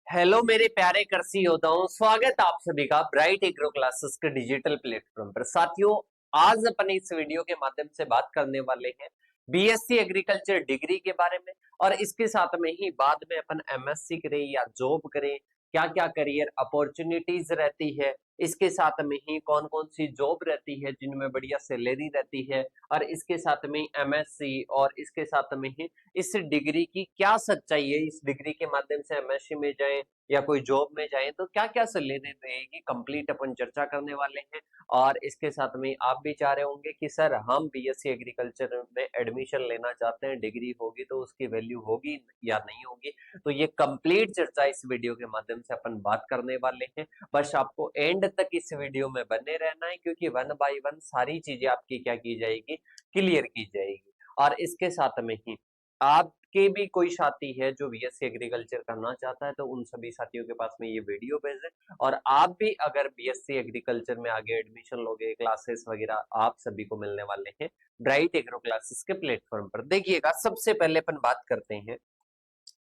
Hello मेरे प्यारे कृषि योद्धाओं, स्वागत आप सभी का ब्राइट एग्रो क्लासेस के डिजिटल प्लेटफॉर्म पर। साथियों, आज अपन इस वीडियो के माध्यम से बात करने वाले हैं बीएससी एग्रीकल्चर डिग्री के बारे में। और इसके साथ में ही बाद में अपन एमएससी करें या जॉब करें, क्या क्या करियर अपॉर्चुनिटीज रहती है, इसके साथ में ही कौन कौन सी जॉब रहती है जिनमें बढ़िया सैलरी रहती है, और इसके साथ में एमएससी और इसके साथ में ही इस डिग्री की क्या सच्चाई है, इस डिग्री के माध्यम से एमएससी में जाएं या कोई जॉब में जाएं तो क्या क्या सैलरी रहेगी, कंप्लीट अपन चर्चा करने वाले हैं। और इसके साथ में आप भी चाह रहे होंगे कि सर हम बीएससी एग्रीकल्चर में एडमिशन लेना चाहते हैं, डिग्री होगी तो उसकी वैल्यू होगी या नहीं होगी। तो ये कंप्लीट चर्चा इस वीडियो के माध्यम से अपन बात करने वाले हैं। बस आपको एंड तक इस वीडियो में बने रहना है, क्योंकि वन बाय वन सारी चीजें आपकी क्या की जाएगी, क्लियर की जाएगी। और इसके साथ में ही आपके भी कोई साथी है जो बीएससी एग्रीकल्चर करना चाहता है तो उन सभी साथियों के पास में ये वीडियो भेजें। और आप भी अगर बीएससी एग्रीकल्चर में आगे एडमिशन लोगे, क्लासेस वगैरह आप सभी को मिलने वाले हैं ब्राइट एग्रो क्लासेस के प्लेटफॉर्म पर। देखिएगा, सबसे पहले अपन बात करते हैं,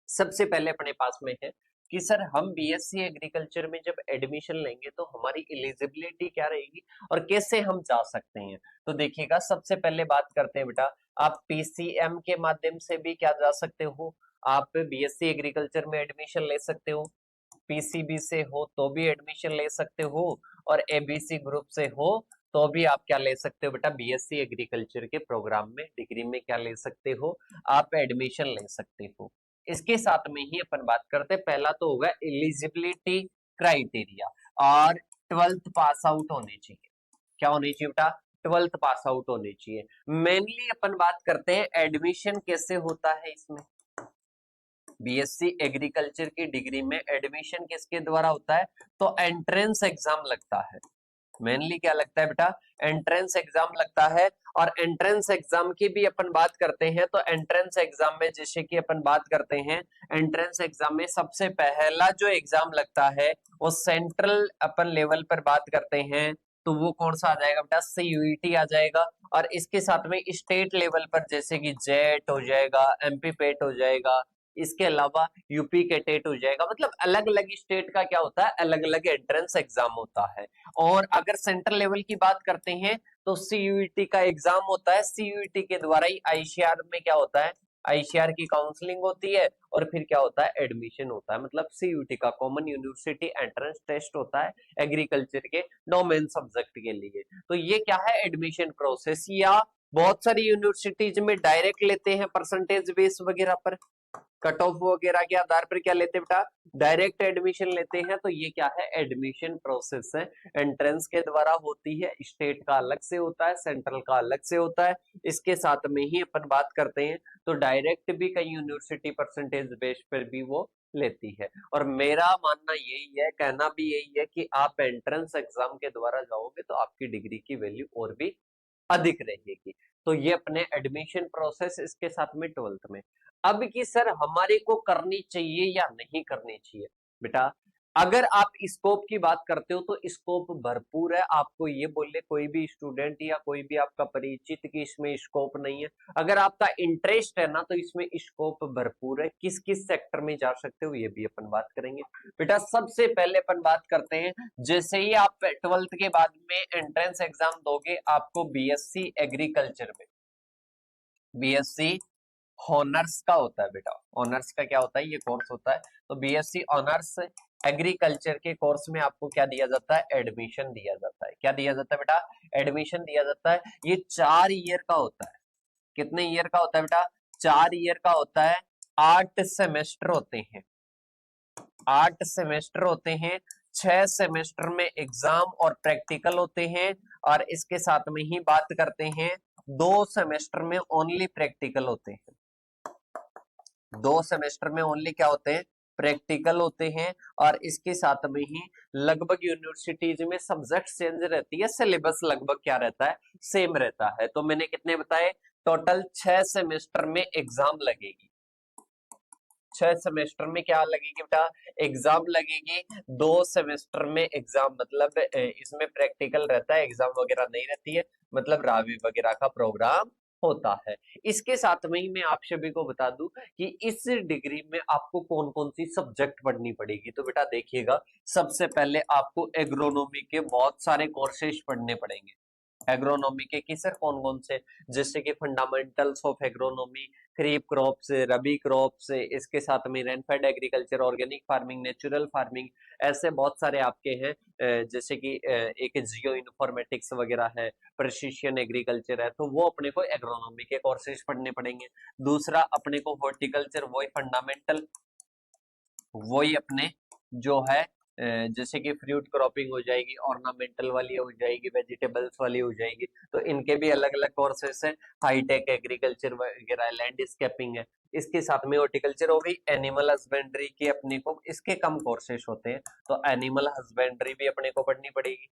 सबसे पहले अपने पास में है कि सर हम बीएससी एग्रीकल्चर में जब एडमिशन लेंगे तो हमारी एलिजिबिलिटी क्या रहेगी और कैसे हम जा सकते हैं। तो देखिएगा, सबसे पहले बात करते हैं बेटा, आप पीसीएम के माध्यम से भी क्या जा सकते हो, आप बीएससी एग्रीकल्चर में एडमिशन ले सकते हो। पीसीबी से हो तो भी एडमिशन ले सकते हो, और एबीसी ग्रुप से हो तो भी आप क्या ले सकते हो बेटा, बीएससी एग्रीकल्चर के प्रोग्राम में डिग्री में क्या ले सकते हो, आप एडमिशन ले सकते हो। इसके साथ में ही अपन बात करते हैं, पहला तो होगा एलिजिबिलिटी क्राइटेरिया, और 12th पास आउट होने चाहिए। क्या होनी चाहिए बेटा, 12th पास आउट होनी चाहिए। मेनली अपन बात करते हैं एडमिशन कैसे होता है इसमें। बीएससी एग्रीकल्चर की डिग्री में एडमिशन किसके द्वारा होता है, तो एंट्रेंस एग्जाम लगता है। मेनली क्या लगता है बेटा, एंट्रेंस एग्जाम लगता है। और एंट्रेंस एग्जाम की भी अपन बात करते हैं तो एंट्रेंस एग्जाम में जैसे कि अपन बात करते हैं, एंट्रेंस एग्जाम में सबसे पहला जो एग्जाम लगता है वो सेंट्रल अपन लेवल पर बात करते हैं तो वो कौन सा आ जाएगा बेटा, सीयूईटी आ जाएगा। और इसके साथ में स्टेट लेवल पर जैसे कि जेट हो जाएगा, एमपी पेट हो जाएगा, इसके अलावा यूपी के टेट हो जाएगा। मतलब अलग अलग स्टेट का क्या होता है, अलग अलग एंट्रेंस एग्जाम होता है। और अगर सेंट्रल लेवल की बात करते हैं तो सीयूईटी का एग्जाम होता है, सीयूईटी के द्वारा ही आईसीआर में क्या होता है, आईसीआर की काउंसलिंग होती है और फिर क्या होता है, एडमिशन होता है। मतलब सीयूईटी का कॉमन यूनिवर्सिटी एंट्रेंस टेस्ट होता है एग्रीकल्चर के 9 मेन सब्जेक्ट के लिए। तो ये क्या है, एडमिशन प्रोसेस। या बहुत सारी यूनिवर्सिटीज में डायरेक्ट लेते हैं परसेंटेज बेस वगैरह पर, कट ऑफ वगैरह के आधार पर क्या लेते हैं बेटा, डायरेक्ट एडमिशन लेते हैं। तो ये क्या है, एडमिशन प्रोसेस है, एंट्रेंस के द्वारा होती है। स्टेट का अलग से होता है, सेंट्रल का अलग से होता है। इसके साथ में ही अपन बात करते हैं तो डायरेक्ट भी कई यूनिवर्सिटी परसेंटेज बेस पर भी वो लेती है। और मेरा मानना यही है, कहना भी यही है कि आप एंट्रेंस एग्जाम के द्वारा जाओगे तो आपकी डिग्री की वैल्यू और भी अधिक रहेगी। तो ये अपने एडमिशन प्रोसेस, इसके साथ में 12th में। अब की सर हमारे को करनी चाहिए या नहीं करनी चाहिए बेटा, अगर आप स्कोप की बात करते हो तो स्कोप भरपूर है। आपको ये बोले कोई भी स्टूडेंट या कोई भी आपका परिचित कि इसमें स्कोप नहीं है, अगर आपका इंटरेस्ट है ना तो इसमें स्कोप भरपूर है। किस किस सेक्टर में जा सकते हो ये भी अपन बात करेंगे बेटा। सबसे पहले अपन बात करते हैं, जैसे ही आप 12th के बाद में एंट्रेंस एग्जाम दोगे आपको बीएससी एग्रीकल्चर में, बीएससी ऑनर्स का होता है बेटा। ऑनर्स का क्या होता है, ये कोर्स होता है। तो बीएससी ऑनर्स एग्रीकल्चर के कोर्स में आपको क्या दिया जाता है, एडमिशन दिया जाता है। क्या दिया जाता है बेटा, एडमिशन दिया जाता है। ये 4 ईयर का होता है। कितने ईयर का होता है बेटा, 4 ईयर का होता है। 8 सेमेस्टर होते हैं, 8 सेमेस्टर होते हैं। 6 सेमेस्टर में एग्जाम और प्रैक्टिकल होते हैं। और इसके साथ में ही बात करते हैं, 2 सेमेस्टर में ओनली प्रैक्टिकल होते हैं। 2 सेमेस्टर में ओनली क्या होते हैं, प्रैक्टिकल होते हैं। और इसके साथ में ही लगभग यूनिवर्सिटीज में सब्जेक्ट चेंज रहती है, सिलेबस लगभग क्या रहता है, सेम रहता है। तो मैंने कितने बताए, टोटल 6 सेमेस्टर में एग्जाम लगेगी। 6 सेमेस्टर में क्या लगेगी बेटा, एग्जाम लगेगी। 2 सेमेस्टर में एग्जाम, मतलब इसमें प्रैक्टिकल रहता है, एग्जाम वगैरह नहीं रहती है। मतलब रावी वगैरह का प्रोग्राम होता है। इसके साथ में ही मैं आप सभी को बता दूं कि इस डिग्री में आपको कौन कौन सी सब्जेक्ट पढ़नी पड़ेगी। तो बेटा देखिएगा, सबसे पहले आपको एग्रोनॉमी के बहुत सारे कोर्सेज पढ़ने पड़ेंगे। एग्रोनॉमी के कि सर कौन कौन से, जैसे कि fundamentals of agronomy, kharif crops, rabi crops, इसके साथ में rainfed agriculture, organic farming, natural farming, ऐसे बहुत सारे आपके हैं। जैसे कि एक जियो इन्फॉर्मेटिक्स वगैरह है, प्रिसिशन एग्रीकल्चर है, तो वो अपने को एग्रोनॉमी के कोर्सेज पढ़ने पड़ेंगे। दूसरा अपने को हॉर्टिकल्चर, वही फंडामेंटल, वही अपने जो है जैसे कि फ्रूट क्रॉपिंग हो जाएगी, ऑर्नामेंटल वाली हो जाएगी, वेजिटेबल्स वाली हो जाएगी, तो इनके भी अलग अलग कोर्सेस हैं। हाईटेक एग्रीकल्चर वगैरह, लैंडस्केपिंग है। इसके साथ में हॉर्टिकल्चर हो गई। एनिमल हस्बेंड्री की अपने को इसके कम कोर्सेस होते हैं, तो एनिमल हस्बेंड्री भी अपने को पढ़नी पड़ेगी।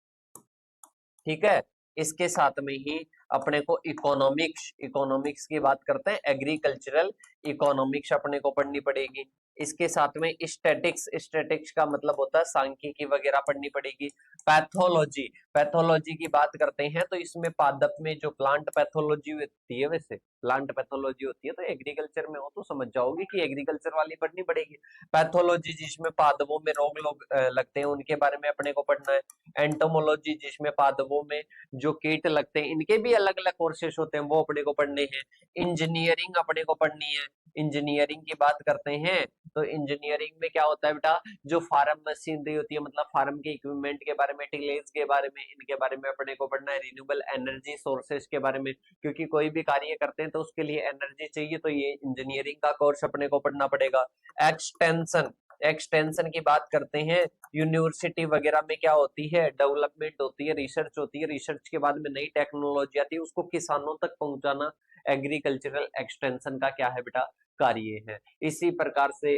ठीक है, इसके साथ में ही अपने को इकोनॉमिक्स, इकोनॉमिक्स की बात करते हैं, एग्रीकल्चरल इकोनॉमिक्स अपने को पढ़नी पड़ेगी। इसके साथ में स्टैटिक्स, स्टैटिक्स का मतलब होता है सांख्यिकी वगैरह पढ़नी पड़ेगी। पैथोलॉजी, पैथोलॉजी की बात करते हैं तो इसमें पादप में जो प्लांट पैथोलॉजी होती है, वैसे प्लांट पैथोलॉजी होती है, तो एग्रीकल्चर में हो तो समझ जाओगे कि एग्रीकल्चर वाली पढ़नी पड़ेगी। पैथोलॉजी जिसमें पादपों में रोग लोग लगते हैं, उनके बारे में अपने को पढ़ना है। एंटोमोलॉजी जिसमें पादपों में जो कीट लगते हैं, इनके भी अलग अलग कोर्सेस होते हैं, वो अपने को पढ़ने हैं। इंजीनियरिंग अपने को पढ़नी है। इंजीनियरिंग की बात करते हैं तो इंजीनियरिंग में क्या होता है बेटा, जो फार्म मशीनरी होती है, मतलब फार्म के इक्विपमेंट के बारे में, टिलेज के बारे में, इनके बारे में अपने को पढ़ना है। रिन्यूएबल एनर्जी सोर्सेज के बारे में, क्योंकि कोई भी कार्य करते हैं तो उसके लिए एनर्जी चाहिए, तो ये इंजीनियरिंग का कोर्स अपने को पढ़ना पड़ेगा। एक्सटेंशन, एक्सटेंशन की बात करते हैं, यूनिवर्सिटी वगैरह में क्या होती है, डेवलपमेंट होती है, रिसर्च होती है, रिसर्च के बाद में नई टेक्नोलॉजी आती है, उसको किसानों तक पहुंचाना एग्रीकल्चरल एक्सटेंशन का क्या है बेटा, कार्य है। इसी प्रकार से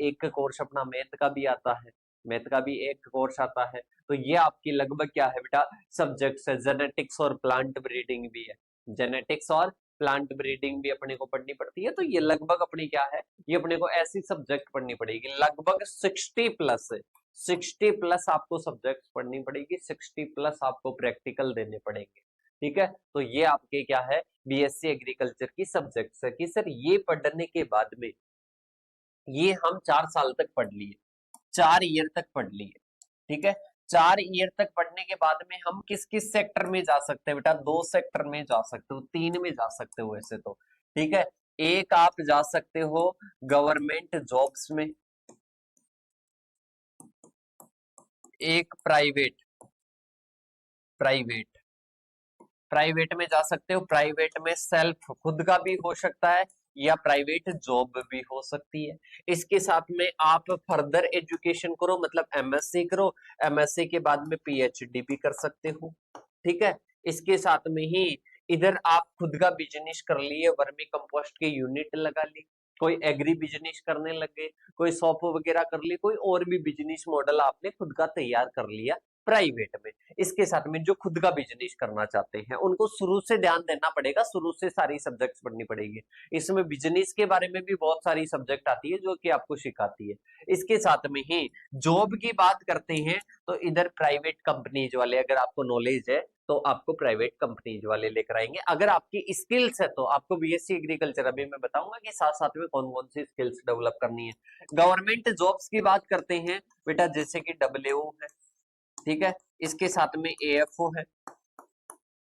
एक कोर्स अपना मैथ का भी आता है, मैथ का भी एक कोर्स आता है। तो ये आपकी लगभग क्या है बेटा, सब्जेक्ट्स है। जेनेटिक्स और प्लांट ब्रीडिंग भी है, जेनेटिक्स और प्लांट ब्रीडिंग भी अपने को पढ़नी पड़ती है। तो ये लगभग अपनी क्या है, ये अपने को ऐसी सब्जेक्ट पढ़नी पड़ेगी, लगभग 60 प्लस है। 60 प्लस आपको सब्जेक्ट्स पढ़नी पड़ेगी, 60 प्लस आपको प्रैक्टिकल देने पड़ेंगे। ठीक है, तो ये आपके क्या है, बीएससी एग्रीकल्चर की सब्जेक्ट्स है। कि सर ये पढ़ने के बाद में, ये हम 4 साल तक पढ़ लिए, 4 ईयर तक पढ़ लिए, ठीक है। 4 ईयर तक पढ़ने के बाद में हम किस किस सेक्टर में जा सकते हैं बेटा, 2 सेक्टर में जा सकते हो, 3 में जा सकते हो वैसे तो। ठीक है, एक आप जा सकते हो गवर्नमेंट जॉब्स में, एक प्राइवेट, प्राइवेट प्राइवेट में जा सकते हो। प्राइवेट में सेल्फ खुद का भी हो सकता है, या प्राइवेट जॉब भी हो सकती है। इसके साथ में आप फर्दर एजुकेशन करो, मतलब एमएससी करो, एमएससी के बाद में पीएचडी भी कर सकते हो। ठीक है, इसके साथ में ही इधर आप खुद का बिजनेस कर लिए, वर्मी कंपोस्ट के यूनिट लगा ली, कोई एग्री बिजनेस करने लग गए, कोई शॉप वगैरह कर ली, कोई और भी बिजनेस मॉडल आपने खुद का तैयार कर लिया प्राइवेट में। इसके साथ में जो खुद का बिजनेस करना चाहते हैं उनको शुरू से ध्यान देना पड़ेगा, शुरू से सारी सब्जेक्ट्स पढ़नी पड़ेगी। इसमें बिजनेस के बारे में भी बहुत सारी सब्जेक्ट आती है जो कि आपको सिखाती है। इसके साथ में ही जॉब की बात करते हैं तो इधर प्राइवेट कंपनीज वाले, अगर आपको नॉलेज है तो आपको प्राइवेट कंपनीज वाले लेकर आएंगे। अगर आपकी स्किल्स है तो आपको बीएससी एग्रीकल्चर, अभी मैं बताऊंगा कि साथ साथ में कौन कौन सी स्किल्स डेवलप करनी है। गवर्नमेंट जॉब्स की बात करते हैं बेटा, जैसे कि डब्ल्यू है, ठीक है, इसके साथ में एएफओ है,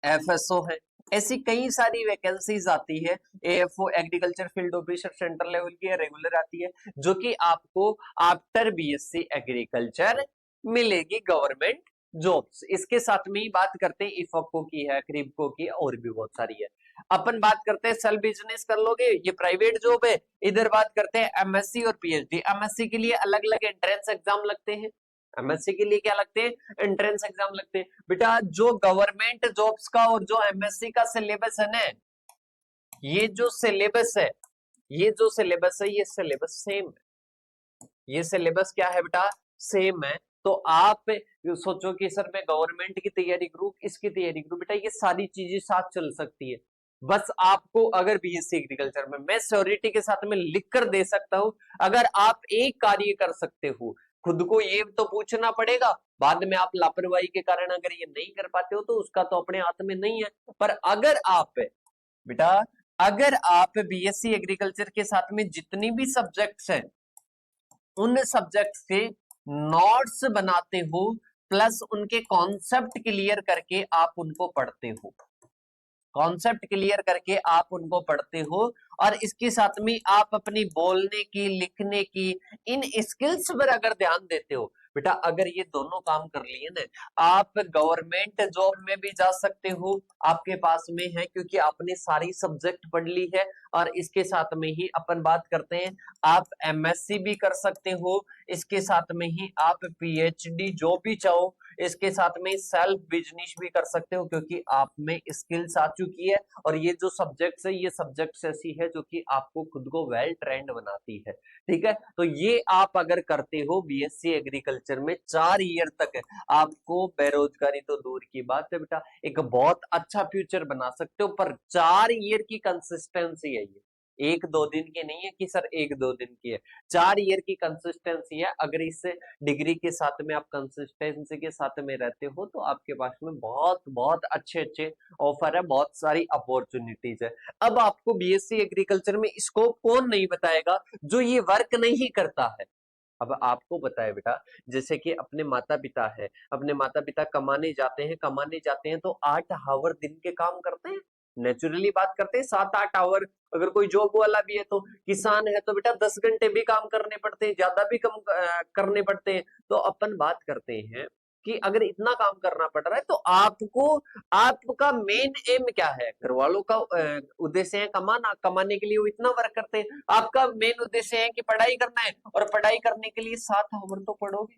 एफएसओ है, ऐसी कई सारी वैकेंसीज आती है। AFO agriculture field officer central level की है, रेगुलर आती है, जो कि आपको आफ्टर बीएससी एग्रीकल्चर मिलेगी गवर्नमेंट जॉब्स। इसके साथ में ही बात करते हैं इफको की है, क्रिप्को की, और भी बहुत सारी है। अपन बात करते हैं सेल्फ बिजनेस कर लोगे, ये प्राइवेट जॉब है। इधर बात करते हैं एमएससी और पीएचडी। एमएससी के लिए अलग अलग एंट्रेंस एग्जाम लगते हैं, एमएससी के लिए क्या लगते हैं, एंट्रेंस एग्जाम लगते हैं। बेटा जो गवर्नमेंट जॉब्स का और जो एमएससी का सिलेबस है ना, ये जो सिलेबस है, ये जो सिलेबस है, ये सिलेबस सेम है। ये सिलेबस क्या है बेटा, सेम है। तो आप सोचो कि सर मैं गवर्नमेंट की तैयारी करूं, इसकी तैयारी करूं, बेटा ये सारी चीजें साथ चल सकती है। बस आपको अगर बीएससी एग्रीकल्चर में, मैं श्योरिटी के साथ में लिख कर दे सकता हूं, अगर आप एक कार्य कर सकते हो, खुद को ये तो पूछना पड़ेगा, बाद में आप लापरवाही के कारण अगर ये नहीं कर पाते हो तो उसका तो अपने हाथ में नहीं है। पर अगर आप बेटा अगर आप बीएससी एग्रीकल्चर के साथ में जितनी भी सब्जेक्ट्स हैं उन सब्जेक्ट से नोट्स बनाते हो प्लस उनके कॉन्सेप्ट क्लियर करके आप उनको पढ़ते हो, कॉन्सेप्ट क्लियर करके आप उनको पढ़ते हो और इसके साथ में आप अपनी बोलने की लिखने की इन स्किल्स पर अगर ध्यान देते हो बेटा, अगर ये दोनों काम कर लिए ना आप गवर्नमेंट जॉब में भी जा सकते हो, आपके पास में है क्योंकि आपने सारी सब्जेक्ट पढ़ ली है। और इसके साथ में ही अपन बात करते हैं आप एमएससी भी कर सकते हो, इसके साथ में ही आप पीएचडी जो भी चाहो, इसके साथ में सेल्फ बिजनेस भी कर सकते हो क्योंकि आप में स्किल्स आ चुकी है। और ये जो सब्जेक्ट्स है ये सब्जेक्ट्स ऐसी है जो कि आपको खुद को वेल ट्रेंड बनाती है, ठीक है। तो ये आप अगर करते हो बीएससी एग्रीकल्चर में 4 ईयर तक आपको बेरोजगारी तो दूर की बात है बेटा एक बहुत अच्छा फ्यूचर बना सकते हो, पर 4 ईयर की कंसिस्टेंसी है ये, 1-2 दिन की नहीं है कि सर 1-2 दिन की है, 4 ईयर की कंसिस्टेंसी है। अगर इस डिग्री के साथ में आप कंसिस्टेंसी के साथ में रहते हो तो आपके पास में बहुत बहुत अच्छे अच्छे ऑफर है, बहुत सारी अपॉर्चुनिटीज है। अब आपको बीएससी एग्रीकल्चर में स्कोप कौन नहीं बताएगा जो ये वर्क नहीं करता है। अब आपको पता है बेटा जैसे कि अपने माता पिता है, अपने माता पिता कमाने जाते हैं तो 8 आवर दिन के काम करते हैं, नेचुरली बात करते हैं 7-8 आवर। अगर कोई जॉब वाला भी है तो किसान है तो बेटा 10 घंटे भी काम करने पड़ते हैं, ज्यादा भी कम करने पड़ते हैं। तो अपन बात करते हैं कि अगर इतना काम करना पड़ रहा है तो आपको आपका मेन एम क्या है, घर वालों का उद्देश्य है कमाना, कमाने के लिए वो इतना वर्क करते हैं, आपका मेन उद्देश्य है कि पढ़ाई करना है और पढ़ाई करने के लिए 7 आवर तो पढ़ोगे,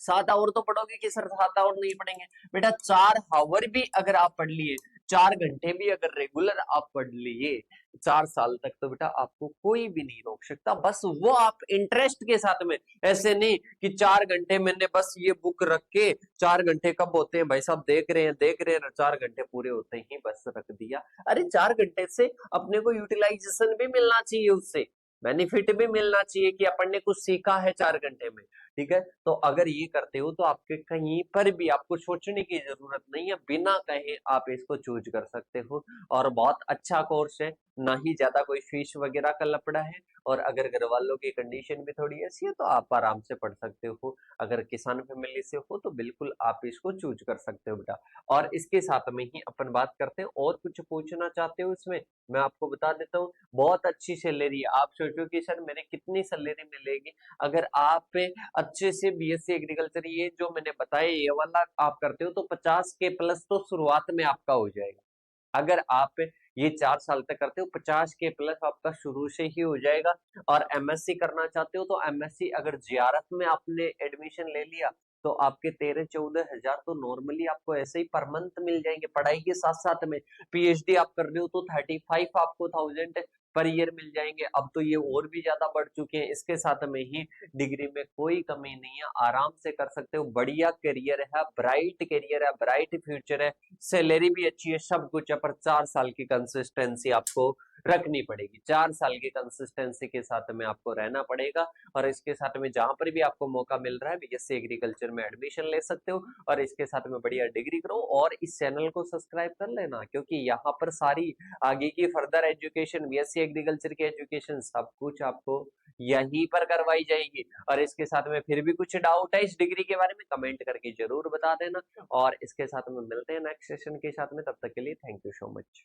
7 आवर तो पढ़ोगे कि सर 7 आवर नहीं पढ़ेंगे बेटा, 4 आवर भी अगर आप पढ़ लिए, 4 घंटे भी अगर रेगुलर आप पढ़ लिए 4 साल तक तो बेटा आपको कोई भी नहीं रोक सकता। बस वो आप इंटरेस्ट के साथ में, ऐसे नहीं कि 4 घंटे मैंने बस ये बुक रख के 4 घंटे कब होते हैं भाई साहब देख रहे हैं 4 घंटे पूरे होते ही बस रख दिया। अरे 4 घंटे से अपने को यूटिलाइजेशन भी मिलना चाहिए, उससे बेनिफिट भी मिलना चाहिए कि अपन ने कुछ सीखा है 4 घंटे में, ठीक है। तो अगर ये करते हो तो आपके कहीं पर भी आपको सोचने की जरूरत नहीं है, बिना कहे आप इसको चूज कर सकते हो। और बहुत अच्छा कोर्स है, ना ही ज्यादा कोई फीस वगैरह का लफड़ा है। और अगर घर वालों की कंडीशन भी थोड़ी ऐसी है तो आप आराम से पढ़ सकते हो। अगर किसान फैमिली से हो तो बिल्कुल आप इसको चूज कर सकते हो बेटा। और इसके साथ में ही अपन बात करते हैं, और कुछ पूछना चाहते हो इसमें मैं आपको बता देता हूँ। बहुत अच्छी सैलरी है, आप सोचो कि सर मेरे कितनी सैलरी मिलेगी, अगर आप अच्छे से बीएससी एग्रीकल्चर ये जो मैंने बताया ये वाला आप करते हो तो 50 के प्लस तो शुरुआत में आपका हो जाएगा। अगर आप ये 4 साल तक करते हो 50 के प्लस आपका शुरू से ही हो जाएगा। और एमएससी करना चाहते हो तो एमएससी अगर जीआरएफ में आपने एडमिशन ले लिया तो आपके 13-14 हजार तो नॉर्मली आपको ऐसे ही पर मंथ मिल जाएंगे पढ़ाई के साथ साथ में। पीएचडी आप कर रहे हो तो 35 आपको थाउजेंड पर ईयर मिल जाएंगे। अब तो ये और भी ज्यादा बढ़ चुके हैं। इसके साथ में ही डिग्री में कोई कमी नहीं है, आराम से कर सकते हो, बढ़िया करियर है, ब्राइट फ्यूचर है, सैलरी भी अच्छी है, सब कुछ है। पर 4 साल की कंसिस्टेंसी आपको रखनी पड़ेगी, 4 साल की कंसिस्टेंसी के साथ में आपको रहना पड़ेगा। और इसके साथ में जहां पर भी आपको मौका मिल रहा है बीएससी एग्रीकल्चर में एडमिशन ले सकते हो और इसके साथ में बढ़िया डिग्री करो। और इस चैनल को सब्सक्राइब कर लेना क्योंकि यहाँ पर सारी आगे की फर्दर एजुकेशन, बीएससी एग्रीकल्चर की एजुकेशन सब कुछ आपको यहीं पर करवाई जाएगी। और इसके साथ में फिर भी कुछ डाउट है इस डिग्री के बारे में कमेंट करके जरूर बता देना। और इसके साथ में मिलते हैं नेक्स्ट सेशन के साथ में, तब तक के लिए थैंक यू सो मच।